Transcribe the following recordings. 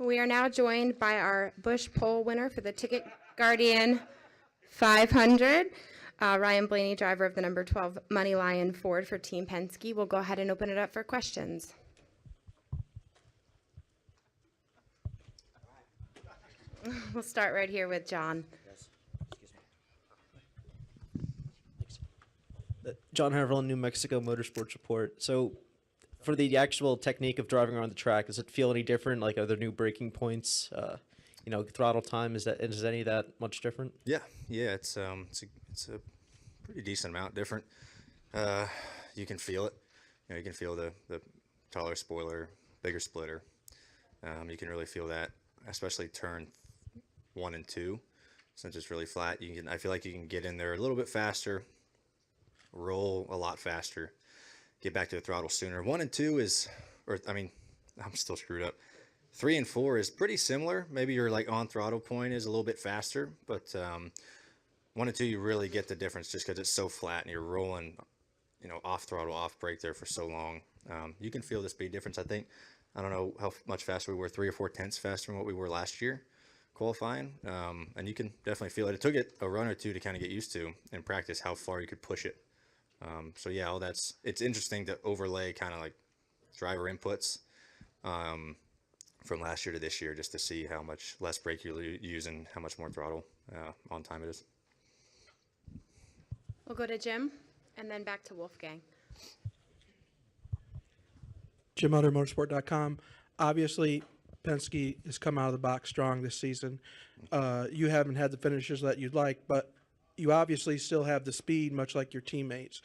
We are now joined by our Bush Pole winner for the Ticket Guardian 500, Ryan Blaney, driver of the number 12 Money Lion Ford for Team Penske. We'll go ahead and open it up for questions. We'll start right here with John. John Harville, New Mexico Motorsports Report. So, for the actual technique of driving around the track, does it feel any different? Like, are there new braking points? Throttle time, is any of that much different? Yeah, it's a pretty decent amount different. You can feel it. You can feel the taller spoiler, bigger splitter. You can really feel that, especially turn 1 and 2, since it's really flat. I feel like you can get in there a little bit faster, roll a lot faster, get back to the throttle sooner. 1 and 2 I'm still screwed up. 3 and 4 is pretty similar. Maybe your on throttle point is a little bit faster, but 1 and 2 you really get the difference just because it's so flat and you're rolling, off throttle, off brake there for so long. You can feel the speed difference. I don't know how much faster we were, 3 or 4 tenths faster than what we were last year qualifying, and you can definitely feel it. It took it a run or two to kind of get used to in practice how far you could push it. So yeah, it's interesting to overlay kind of like driver inputs from last year to this year, just to see how much less brake you're using, how much more throttle on time it is. We'll go to Jim and then back to Wolfgang. Jim Utter, motorsport.com. Obviously, Penske has come out of the box strong this season. You haven't had the finishes that you'd like, but you obviously still have the speed, much like your teammates.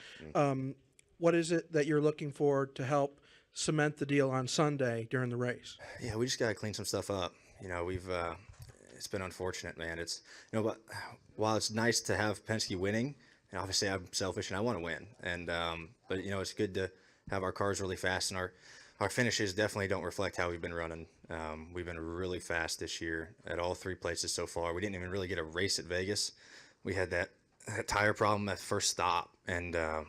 What is it that you're looking for to help cement the deal on Sunday during the race? Yeah, we just got to clean some stuff up. It's been unfortunate, man. But while it's nice to have Penske winning, and obviously I'm selfish and I want to win, but it's good to have our cars really fast, and our finishes definitely don't reflect how we've been running. We've been really fast this year at all 3 places so far. We didn't even really get a race at Vegas. We had that tire problem at first stop, and we're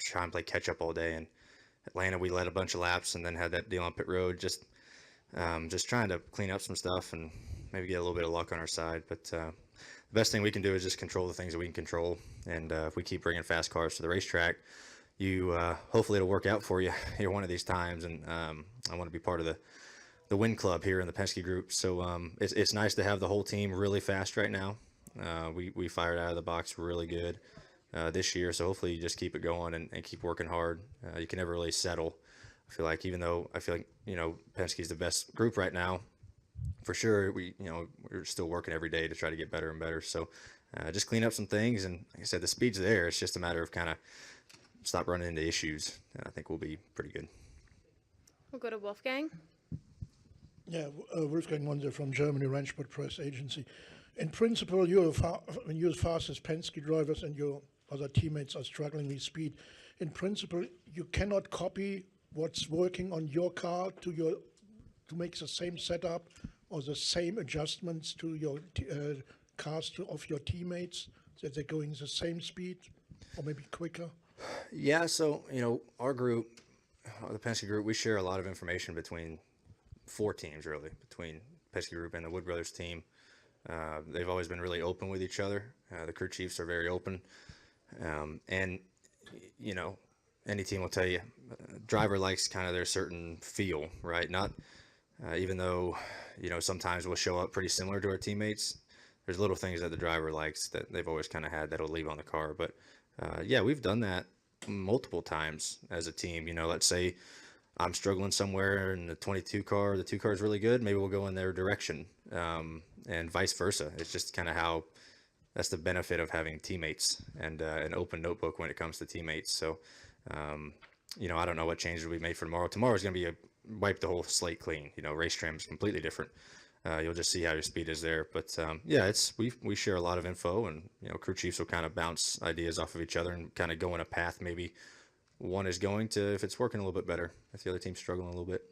trying to play catch up all day. And Atlanta, we led a bunch of laps, and then had that deal on pit road. Just trying to clean up some stuff and maybe get a little bit of luck on our side. But the best thing we can do is just control the things that we can control. And if we keep bringing fast cars to the racetrack, hopefully it'll work out for you here one of these times. And I want to be part of the win club here in the Penske group. So it's nice to have the whole team really fast right now. We fired out of the box really good this year, so hopefully you just keep it going and keep working hard. You can never really settle. I feel like Penske's the best group right now, for sure. We're still working every day to try to get better and better. So just clean up some things, and like I said, the speed's there. It's just a matter of kind of stop running into issues, and I think we'll be pretty good. We'll go to Wolfgang. Yeah, Wolfgang Monser from Germany, Rennsport Press Agency. In principle, you're as fast as Penske drivers and your other teammates are struggling with speed. In principle, you cannot copy what's working on your car to make the same setup or the same adjustments to your cars of your teammates, that they're going the same speed or maybe quicker. Yeah, so our group, the Penske group, we share a lot of information between 4 teams, really, between Penske group and the Wood Brothers team. They've always been really open with each other. The crew chiefs are very open. And any team will tell you, driver likes kind of their certain feel, right? Not, even though, sometimes we'll show up pretty similar to our teammates. There's little things that the driver likes that they've always kind of had that'll leave on the car. But yeah, we've done that multiple times as a team. Let's say I'm struggling somewhere in the 22 car, the 2 car is really good. Maybe we'll go in their direction, and vice versa. It's just kind of that's the benefit of having teammates and an open notebook when it comes to teammates. So, I don't know what changes we made for tomorrow. Tomorrow's going to be wipe the whole slate clean. Race trim is completely different. You'll just see how your speed is there. But yeah, we share a lot of info, and crew chiefs will kind of bounce ideas off of each other and kind of go in a path maybe one is going to, if it's working a little bit better, if the other team's struggling a little bit.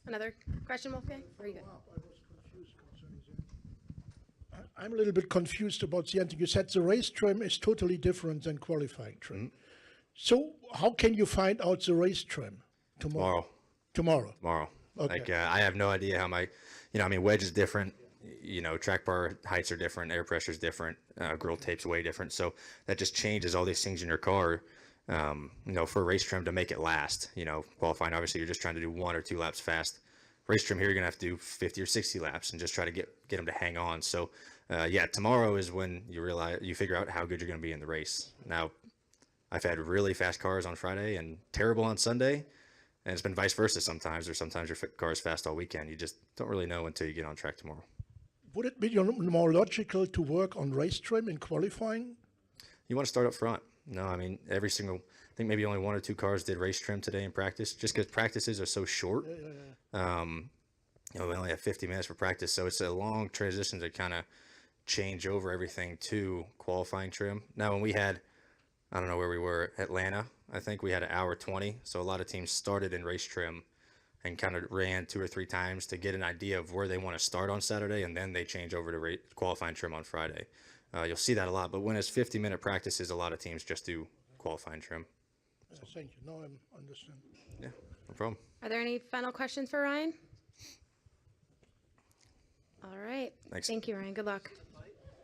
Another question, Wolfgang? Or are you good? I'm a little bit confused about the ending. You said the race trim is totally different than qualifying trim. So how can you find out the race trim tomorrow? Tomorrow. tomorrow. Okay. Like I have no idea how my, I mean, wedge is different. Track bar heights are different, air pressure is different, grill tape's way different. So that just changes all these things in your car. For a race trim to make it last. Qualifying, obviously, you're just trying to do 1 or 2 laps fast. Race trim here, you're gonna have to do 50 or 60 laps and just try to get them to hang on. So, tomorrow is when you figure out how good you're gonna be in the race. Now, I've had really fast cars on Friday and terrible on Sunday, and it's been vice versa sometimes. Or sometimes your car is fast all weekend. You just don't really know until you get on track tomorrow. Would it be more logical to work on race trim in qualifying? You want to start up front. No, I mean, I think maybe only 1 or 2 cars did race trim today in practice, just because practices are so short. We only have 50 minutes for practice, so it's a long transition to kind of change over everything to qualifying trim. Now, when we had, I don't know where we were, Atlanta, I think we had 1:20, so a lot of teams started in race trim and kind of ran 2 or 3 times to get an idea of where they want to start on Saturday, and then they change over to qualifying trim on Friday. You'll see that a lot, but when it's 50-minute practices, a lot of teams just do qualifying trim. Thank you. Now I understand. Yeah, no problem. Are there any final questions for Ryan? All right. Thanks. Thank you, Ryan. Good luck.